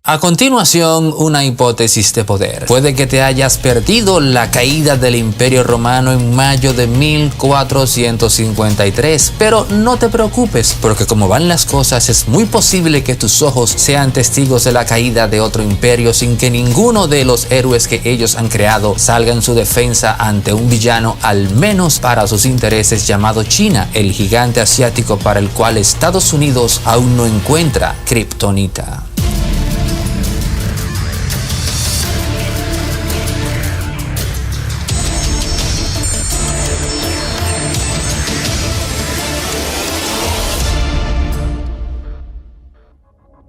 A continuación, una hipótesis de poder. Puede que te hayas perdido la caída del Imperio Romano en mayo de 1453, pero no te preocupes, porque como van las cosas, es muy posible que tus ojos sean testigos de la caída de otro imperio sin que ninguno de los héroes que ellos han creado salga en su defensa ante un villano, al menos para sus intereses, llamado China, el gigante asiático para el cual Estados Unidos aún no encuentra kriptonita.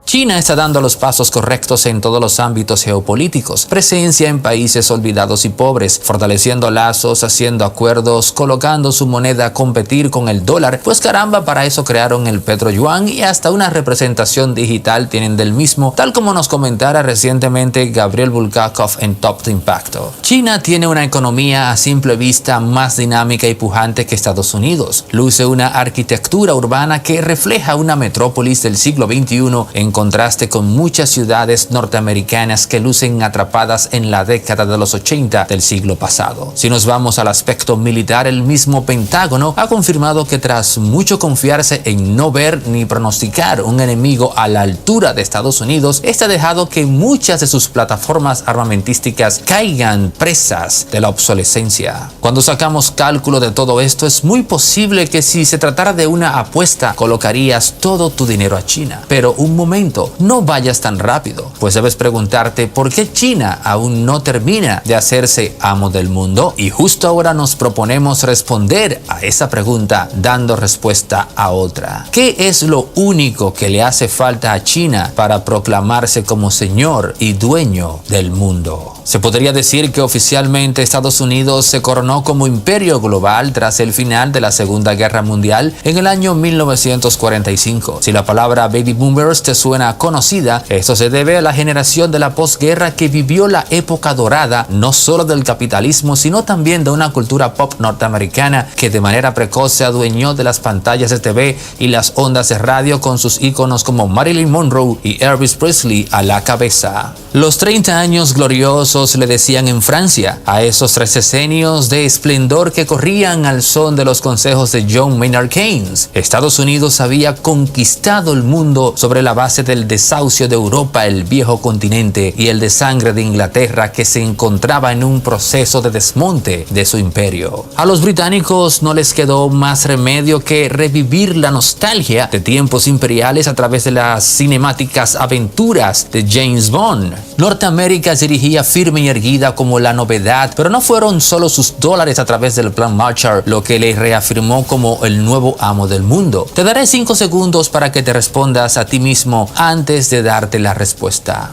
China está dando los pasos correctos en todos los ámbitos geopolíticos, presencia en países olvidados y pobres, fortaleciendo lazos, haciendo acuerdos, colocando su moneda a competir con el dólar, pues caramba, para eso crearon el petroyuan y hasta una representación digital tienen del mismo, tal como nos comentara recientemente Gabriel Bulgakov en Top de Impacto. China tiene una economía a simple vista más dinámica y pujante que Estados Unidos. Luce una arquitectura urbana que refleja una metrópolis del siglo XXI en contraste con muchas ciudades norteamericanas que lucen atrapadas en la década de los 80 del siglo pasado. Si nos vamos al aspecto militar, el mismo Pentágono ha confirmado que tras mucho confiarse en no ver ni pronosticar un enemigo a la altura de Estados Unidos, este ha dejado que muchas de sus plataformas armamentísticas caigan presas de la obsolescencia. Cuando sacamos cálculo de todo esto, es muy posible que si se tratara de una apuesta, colocarías todo tu dinero a China. Pero un momento, no vayas tan rápido, pues debes preguntarte por qué China aún no termina de hacerse amo del mundo, y justo ahora nos proponemos responder a esa pregunta dando respuesta a otra. ¿Qué es lo único que le hace falta a China para proclamarse como señor y dueño del mundo? Se podría decir que oficialmente Estados Unidos se coronó como imperio global tras el final de la Segunda Guerra Mundial en el año 1945. Si la palabra baby boomers te suena conocida, esto se debe a la generación de la posguerra que vivió la época dorada no solo del capitalismo, sino también de una cultura pop norteamericana que de manera precoz se adueñó de las pantallas de TV y las ondas de radio, con sus íconos como Marilyn Monroe y Elvis Presley a la cabeza. Los 30 años gloriosos le decían en Francia a esos 3 decenios de esplendor que corrían al son de los consejos de John Maynard Keynes. Estados Unidos había conquistado el mundo sobre la base del desahucio de Europa, el viejo continente, y el de sangre de Inglaterra, que se encontraba en un proceso de desmonte de su imperio. A los británicos no les quedó más remedio que revivir la nostalgia de tiempos imperiales a través de las cinemáticas aventuras de James Bond. Norteamérica se dirigía firme y erguida como la novedad, pero no fueron solo sus dólares a través del Plan Marshall lo que le reafirmó como el nuevo amo del mundo. Te daré 5 segundos para que te respondas a ti mismo antes de darte la respuesta.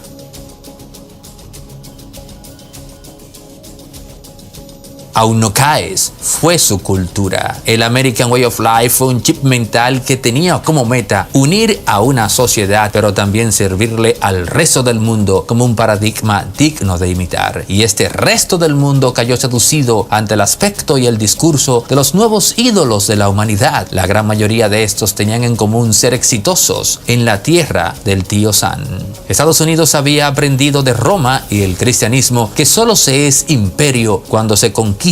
Aún no caes, fue su cultura. El American Way of Life fue un chip mental que tenía como meta unir a una sociedad, pero también servirle al resto del mundo como un paradigma digno de imitar. Y este resto del mundo cayó seducido ante el aspecto y el discurso de los nuevos ídolos de la humanidad. La gran mayoría de estos tenían en común ser exitosos en la tierra del tío Sam. Estados Unidos había aprendido de Roma y el cristianismo que solo se es imperio cuando se conquista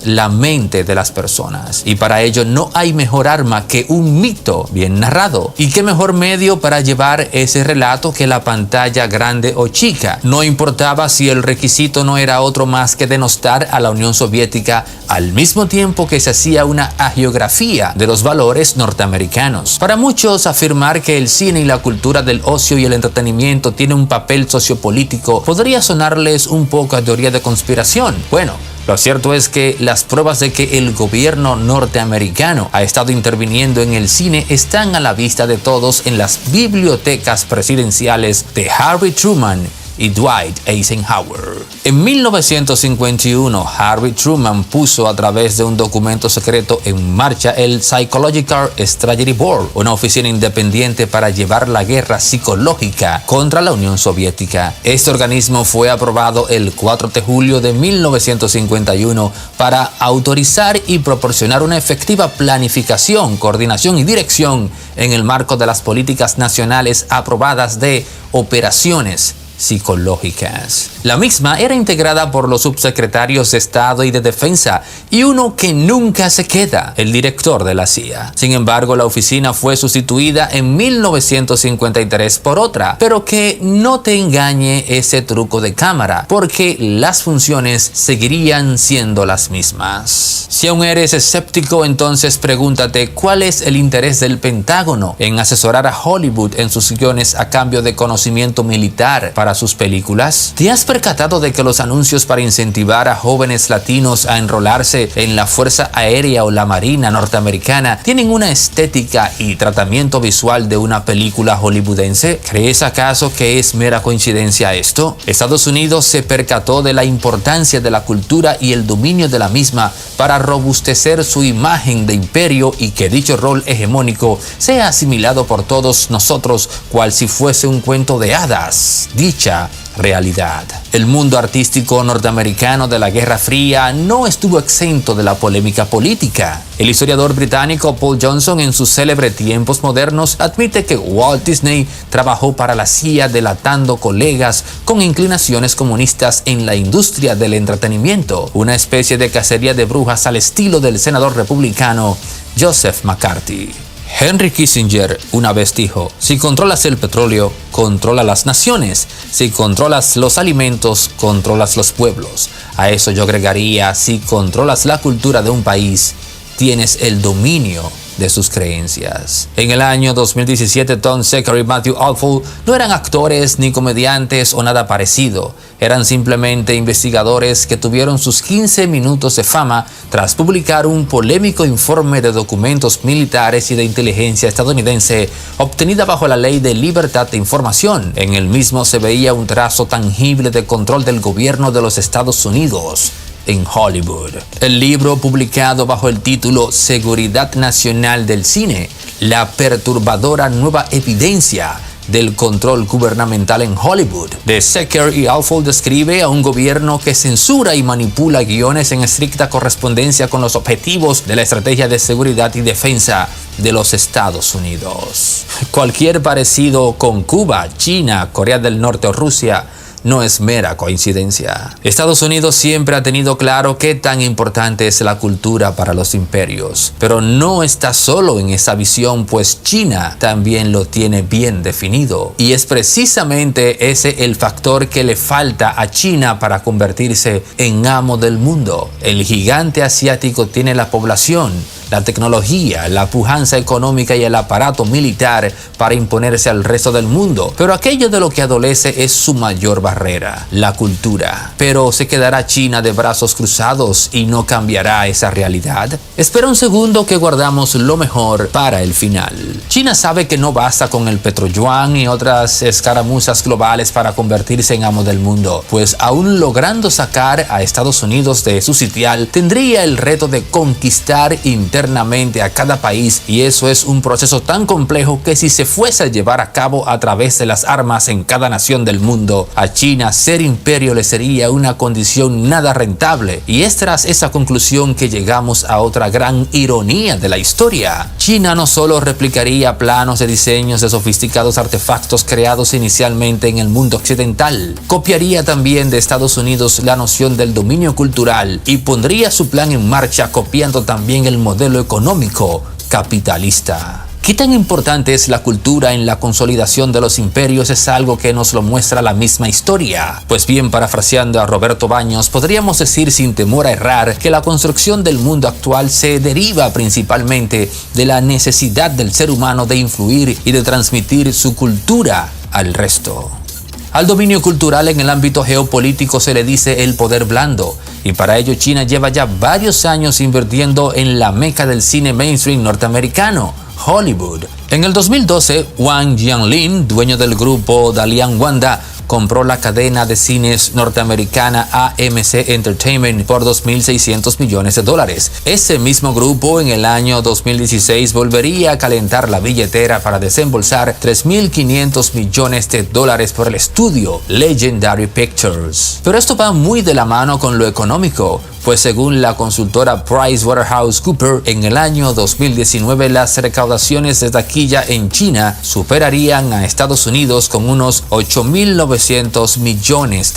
la mente de las personas, y para ello no hay mejor arma que un mito bien narrado. Y qué mejor medio para llevar ese relato que la pantalla grande o chica. No importaba si el requisito no era otro más que denostar a la Unión Soviética, al mismo tiempo que se hacía una hagiografía de los valores norteamericanos. Para muchos, afirmar que el cine y la cultura del ocio y el entretenimiento tiene un papel sociopolítico podría sonarles un poco a teoría de conspiración. Bueno, lo cierto es que las pruebas de que el gobierno norteamericano ha estado interviniendo en el cine están a la vista de todos en las bibliotecas presidenciales de Harry Truman y Dwight Eisenhower. En 1951, Harry Truman puso a través de un documento secreto en marcha el Psychological Strategy Board, una oficina independiente para llevar la guerra psicológica contra la Unión Soviética. Este organismo fue aprobado el 4 de julio de 1951 para autorizar y proporcionar una efectiva planificación, coordinación y dirección en el marco de las políticas nacionales aprobadas de operaciones psicológicas. La misma era integrada por los subsecretarios de Estado y de Defensa y uno que nunca se queda, el director de la CIA. Sin embargo, la oficina fue sustituida en 1953 por otra, pero que no te engañe ese truco de cámara, porque las funciones seguirían siendo las mismas. Si aún eres escéptico, entonces pregúntate cuál es el interés del Pentágono en asesorar a Hollywood en sus guiones a cambio de conocimiento militar para sus películas. ¿Te has percatado de que los anuncios para incentivar a jóvenes latinos a enrolarse en la Fuerza Aérea o la Marina norteamericana tienen una estética y tratamiento visual de una película hollywoodense? ¿Crees acaso que es mera coincidencia esto? Estados Unidos se percató de la importancia de la cultura y el dominio de la misma para robustecer su imagen de imperio y que dicho rol hegemónico sea asimilado por todos nosotros cual si fuese un cuento de hadas. Dicha realidad. El mundo artístico norteamericano de la Guerra Fría no estuvo exento de la polémica política. El historiador británico Paul Johnson, en sus célebre Tiempos Modernos, admite que Walt Disney trabajó para la CIA delatando colegas con inclinaciones comunistas en la industria del entretenimiento, una especie de cacería de brujas al estilo del senador republicano Joseph McCarthy. Henry Kissinger una vez dijo: si controlas el petróleo, controla las naciones. Si controlas los alimentos, controlas los pueblos. A eso yo agregaría: si controlas la cultura de un país, tienes el dominio de sus creencias. En el año 2017, Tom Secker y Matthew Alford no eran actores ni comediantes o nada parecido. Eran simplemente investigadores que tuvieron sus 15 minutos de fama tras publicar un polémico informe de documentos militares y de inteligencia estadounidense obtenida bajo la Ley de Libertad de Información. En el mismo se veía un trazo tangible de control del gobierno de los Estados Unidos en Hollywood. El libro, publicado bajo el título Seguridad Nacional del Cine, la perturbadora nueva evidencia del control gubernamental en Hollywood, de Secker y Alford, describe a un gobierno que censura y manipula guiones en estricta correspondencia con los objetivos de la estrategia de seguridad y defensa de los Estados Unidos. Cualquier parecido con Cuba, China, Corea del Norte o Rusia no es mera coincidencia. Estados Unidos siempre ha tenido claro qué tan importante es la cultura para los imperios, pero no está solo en esa visión, pues China también lo tiene bien definido. Y es precisamente ese el factor que le falta a China para convertirse en amo del mundo. El gigante asiático tiene la población, la tecnología, la pujanza económica y el aparato militar para imponerse al resto del mundo, pero aquello de lo que adolece es su mayor barrera, la cultura. Pero ¿se quedará China de brazos cruzados y no cambiará esa realidad? Espera un segundo que guardamos lo mejor para el final. China sabe que no basta con el petroyuan y otras escaramuzas globales para convertirse en amo del mundo, pues aún logrando sacar a Estados Unidos de su sitial, tendría el reto de conquistar internamente a cada país, y eso es un proceso tan complejo que si se fuese a llevar a cabo a través de las armas en cada nación del mundo, a China ser imperio le sería una condición nada rentable. Y es tras esa conclusión que llegamos a otra gran ironía de la historia. China no solo replicaría planos de diseños de sofisticados artefactos creados inicialmente en el mundo occidental, copiaría también de Estados Unidos la noción del dominio cultural y pondría su plan en marcha copiando también el modelo económico capitalista. ¿Qué tan importante es la cultura en la consolidación de los imperios? Es algo que nos lo muestra la misma historia. Pues bien, parafraseando a Roberto Baños, podríamos decir sin temor a errar que la construcción del mundo actual se deriva principalmente de la necesidad del ser humano de influir y de transmitir su cultura al resto. Al dominio cultural en el ámbito geopolítico se le dice el poder blando, y para ello China lleva ya varios años invirtiendo en la meca del cine mainstream norteamericano, Hollywood. En el 2012, Wang Jianlin, dueño del grupo Dalian Wanda, compró la cadena de cines norteamericana AMC Entertainment por $2.600 millones. Ese mismo grupo en el año 2016 volvería a calentar la billetera para desembolsar $3.500 millones por el estudio Legendary Pictures. Pero esto va muy de la mano con lo económico, pues según la consultora PricewaterhouseCoopers, en el año 2019 las recaudaciones de taquilla en China superarían a Estados Unidos con unos $8.900 millones.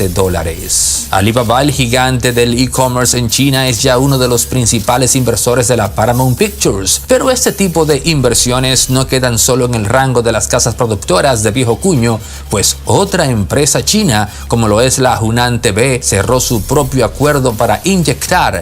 Alibaba, el gigante del e-commerce en China, es ya uno de los principales inversores de la Paramount Pictures, pero este tipo de inversiones no quedan solo en el rango de las casas productoras de viejo cuño, pues otra empresa china, como lo es la Hunan TV, cerró su propio acuerdo para inyectar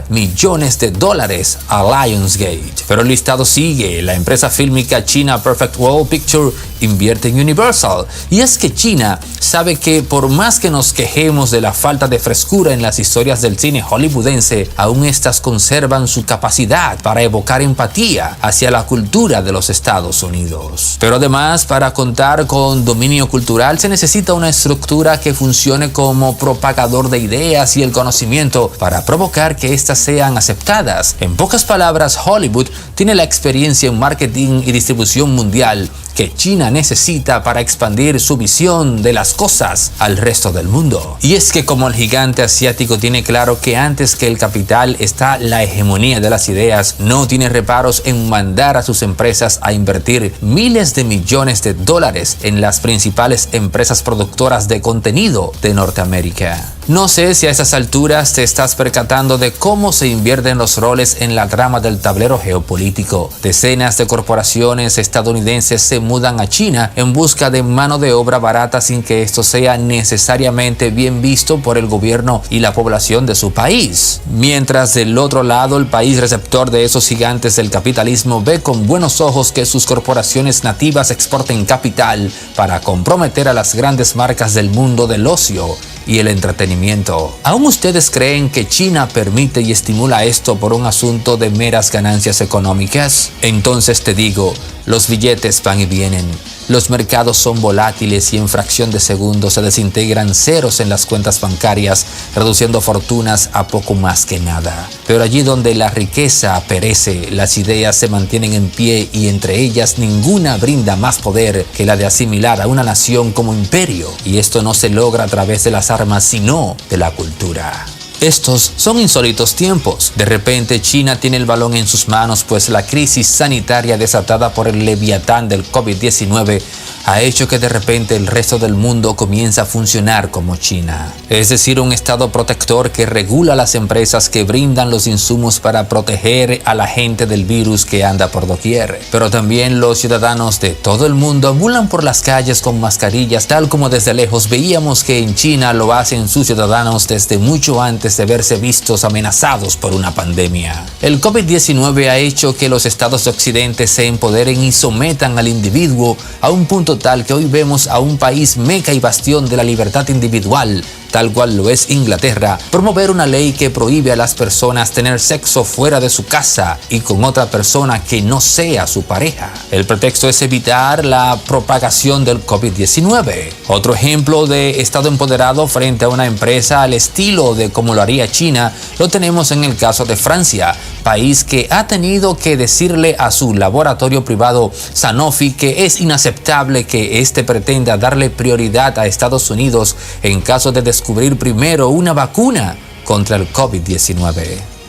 millones de dólares a Lionsgate. Pero el listado sigue. La empresa fílmica china Perfect World Pictures invierte en Universal. Y es que China sabe que por más que nos quejemos de la falta de frescura en las historias del cine hollywoodense, aún estas conservan su capacidad para evocar empatía hacia la cultura de los Estados Unidos. Pero además, para contar con dominio cultural se necesita una estructura que funcione como propagador de ideas y el conocimiento para provocar que éstas sean aceptadas. En pocas palabras, Hollywood tiene la experiencia en marketing y distribución mundial que China necesita para expandir su visión de las cosas al resto del mundo. Y es que como el gigante asiático tiene claro que antes que el capital está la hegemonía de las ideas, no tiene reparos en mandar a sus empresas a invertir miles de millones de dólares en las principales empresas productoras de contenido de Norteamérica. No sé si a esas alturas te estás percatando de cómo se invierten los roles en la trama del tablero geopolítico. Decenas de corporaciones estadounidenses se mudan a China en busca de mano de obra barata sin que esto sea necesariamente bien visto por el gobierno y la población de su país. Mientras del otro lado, el país receptor de esos gigantes del capitalismo ve con buenos ojos que sus corporaciones nativas exporten capital para comprometer a las grandes marcas del mundo del ocio y el entretenimiento. ¿Aún ustedes creen que China permite y estimula esto por un asunto de meras ganancias económicas? Entonces te digo, los billetes van y vienen. Los mercados son volátiles y en fracción de segundos se desintegran ceros en las cuentas bancarias, reduciendo fortunas a poco más que nada. Pero allí donde la riqueza perece, las ideas se mantienen en pie y entre ellas ninguna brinda más poder que la de asimilar a una nación como imperio. Y esto no se logra a través de las armas, sino de la cultura. Estos son insólitos tiempos. De repente China tiene el balón en sus manos, pues la crisis sanitaria desatada por el leviatán del COVID-19 ha hecho que de repente el resto del mundo comienza a funcionar como China. Es decir, un estado protector que regula las empresas que brindan los insumos para proteger a la gente del virus que anda por doquier. Pero también los ciudadanos de todo el mundo ambulan por las calles con mascarillas, tal como desde lejos veíamos que en China lo hacen sus ciudadanos desde mucho antes de verse vistos amenazados por una pandemia. El COVID-19 ha hecho que los estados de Occidente se empoderen y sometan al individuo a un punto tal que hoy vemos a un país meca y bastión de la libertad individual, tal cual lo es Inglaterra, promover una ley que prohíbe a las personas tener sexo fuera de su casa y con otra persona que no sea su pareja. El pretexto es evitar la propagación del COVID-19. Otro ejemplo de estado empoderado frente a una empresa al estilo de como lo haría China, lo tenemos en el caso de Francia, país que ha tenido que decirle a su laboratorio privado Sanofi que es inaceptable que éste pretenda darle prioridad a Estados Unidos en caso de descubrir primero una vacuna contra el COVID-19.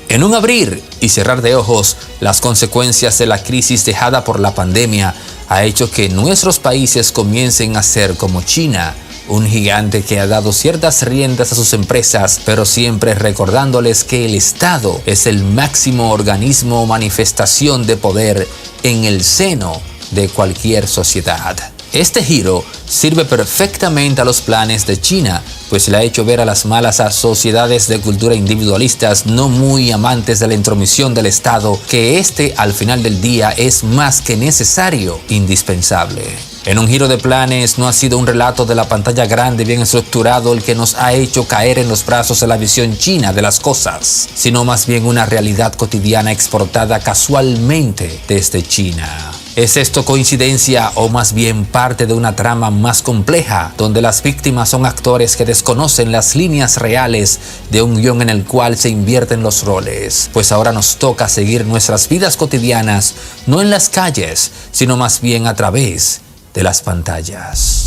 En un abrir y cerrar de ojos, las consecuencias de la crisis dejada por la pandemia ha hecho que nuestros países comiencen a ser como China, un gigante que ha dado ciertas riendas a sus empresas, pero siempre recordándoles que el Estado es el máximo organismo o manifestación de poder en el seno de cualquier sociedad. Este giro sirve perfectamente a los planes de China, pues le ha hecho ver a las malas a sociedades de cultura individualistas no muy amantes de la intromisión del Estado que al final del día es más que necesario, indispensable. En un giro de planes, no ha sido un relato de la pantalla grande bien estructurado el que nos ha hecho caer en los brazos de la visión china de las cosas, sino más bien una realidad cotidiana exportada casualmente desde China. ¿Es esto coincidencia o más bien parte de una trama más compleja, donde las víctimas son actores que desconocen las líneas reales de un guión en el cual se invierten los roles? Pues ahora nos toca seguir nuestras vidas cotidianas, no en las calles, sino más bien a través de las pantallas.